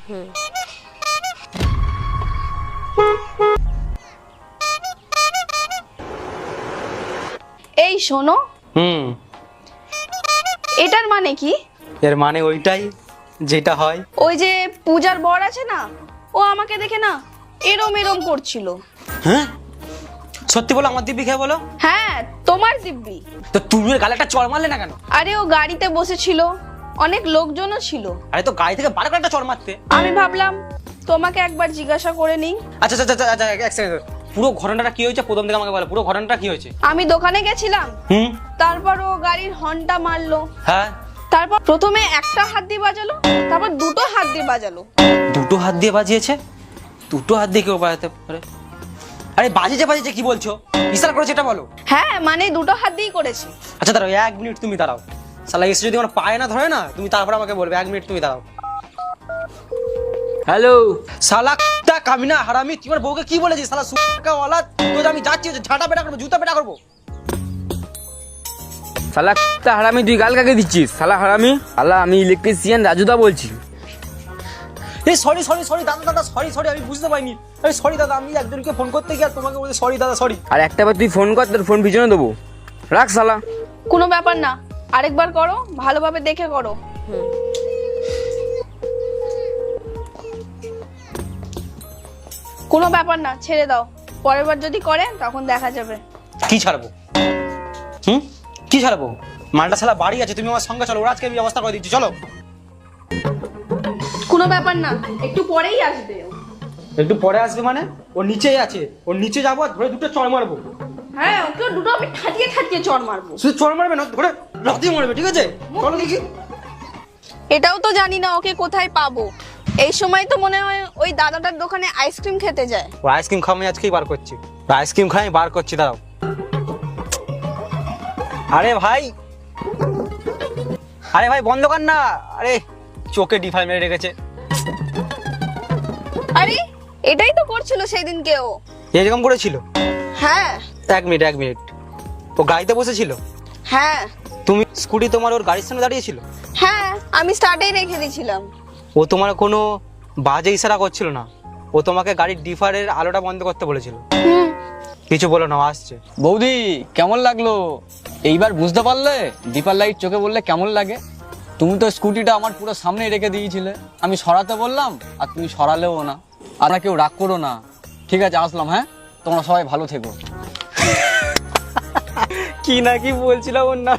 এই শোনো, এটার মানে কি? এর মানে ওইটাই যেটা হয়। ওই যে পূজার বর আছে না, ও আমাকে দেখে না এরম এরম করছিল। হ্যাঁ সত্যি বলো, আমার দিব্যি খেয়ে বলো। হ্যাঁ তোমার দিব্যি। তো তুমি ওর গালে একটা চড় মারলে না কেন? আরে ও গাড়িতে বসেছিল, অনেক লোকজনও ছিল। আরে তো গাড়ি থেকে বার করে একটা চড় মারতে। আমি ভাবলাম তোমাকে একবার জিজ্ঞাসা করে নিই। আচ্ছা আচ্ছা আচ্ছা আচ্ছা এক সেকেন্ড, পুরো ঘটনাটা কি হয়েছে প্রথম থেকে আমাকে বলো, পুরো ঘটনাটা কি হয়েছে? আমি দোকানে গেছিলাম, তারপর ও গাড়ির হর্নটা মারলো। হ্যাঁ, তারপর প্রথমে একটা হাত দিয়ে বাজালো, তারপর দুটো হাত দিয়ে বাজালো। দুটো হাত দিয়ে বাজিয়েছে? দুটো হাত দিয়ে কেউ বাজাতে পারে? আরে বাজিয়েছে কি বলছো? ইশারা করেছে এটা বলো। হ্যাঁ মানে দুটো হাত দিয়েই করেছে। আচ্ছা দাঁড়াও, 1 মিনিট তুমি দাঁড়াও। শালা এসে যদি আমার পায়ে না ধরে না, তুমি তারপর আমাকে বলবে। 1 মিনিট তুমি দাঁড়াও। হ্যালো শালা কুত্তা কামিনা হারামি, তোমার বউকে কি বলেছিস? শালা সুকা ওয়ালা, তো আমি যাচ্ছি, ঝাঁটা পেটা করবো, জুতা পেটা করবো। শালা তা হারামি, তুই গাল কাকে দিচ্ছিস? শালা হারামি, শালা আমি ইলেকট্রিশিয়ান রাজুদা বলছি। এই সরি সরি সরি দাদা সরি সরি, আমি বুঝতে পারিনি। আরে সরি দাদা, আমি একজনকে ফোন করতে গিয়ে তোমাকে বলতে সরি দাদা সরি। আর একটা বার তুই ফোন কর, তোর ফোন পিছনে দেবো। রাখ শালা। কোনো ব্যাপার না, আরেকবার করো, ভালোভাবে দেখে করো। কোনো ব্যাপার না, ছেড়ে দাও, পরের বার যদি করে তখন দেখা যাবে। কি ছাড়বো? কি ছাড়বো? মালটা শালা বাড়ি আছে, তুমি আমার সঙ্গে চলো, ওর আজকে আমি ব্যবস্থা করে দিচ্ছি, চলো। কোনো ব্যাপার না, একটু পরেই আসবে ও। একটু পরে আসবে মানে? ও নিচেই আছে, ওর নিচে যাবো আর ধরে দুটো চড় মারবো। হ্যাঁ ওকে দুটো আমি ঠাটিয়ে ঠাটিয়ে চড় মারবো। শুধু চড় মারবে না, ধরে লাথি মারবে, ঠিক আছে? চলো দেখি। এটাও তো জানি না ওকে কোথায় পাবো। এই সময় তো মনে হয় ওই দাদাটার দোকানে আইসক্রিম খেতে যায়। ও আইসক্রিম খাওয়া আমি আজকেই বার করছি, আইসক্রিম খাই বার করছি, দাঁড়াও। আরে ভাই, আরে ভাই বন্ধ কর না। আরে চোখে ডিফাল মেরে রেখেছে। আরে এটাই তো করছিল সেই দিনকে ও। এরকম করেছিল? হ্যাঁ 1 মিনিট। ও গাড়িতে বসেছিল? হ্যাঁ তুমি স্কুটি তোমার ওর গাড়ির সামনে দাঁড়িয়েছিল? হ্যাঁ আমি স্টার্টেই রেখে দিয়েছিলাম। ও তোমার কোনো বাজে ইশারা করছিল না, ও তোমাকে গাড়ির ডিফারের আলোটা বন্ধ করতে বলেছিল। কিছু বলো না, আসছে। বৌদি কেমন লাগলো এইবার বুঝতে পারলে? ডিপার লাইট চোখে বললে কেমন লাগে? তুমি তো স্কুটিটা আমার পুরো সামনে রেখে দিয়েছিলে, আমি সরাতে বললাম আর তুমি সরালেও না। আর কেউ রাগ করো না, ঠিক আছে আসলাম। হ্যাঁ তোমরা সবাই ভালো থেকো। কি না কি বলছিলাম ওর না।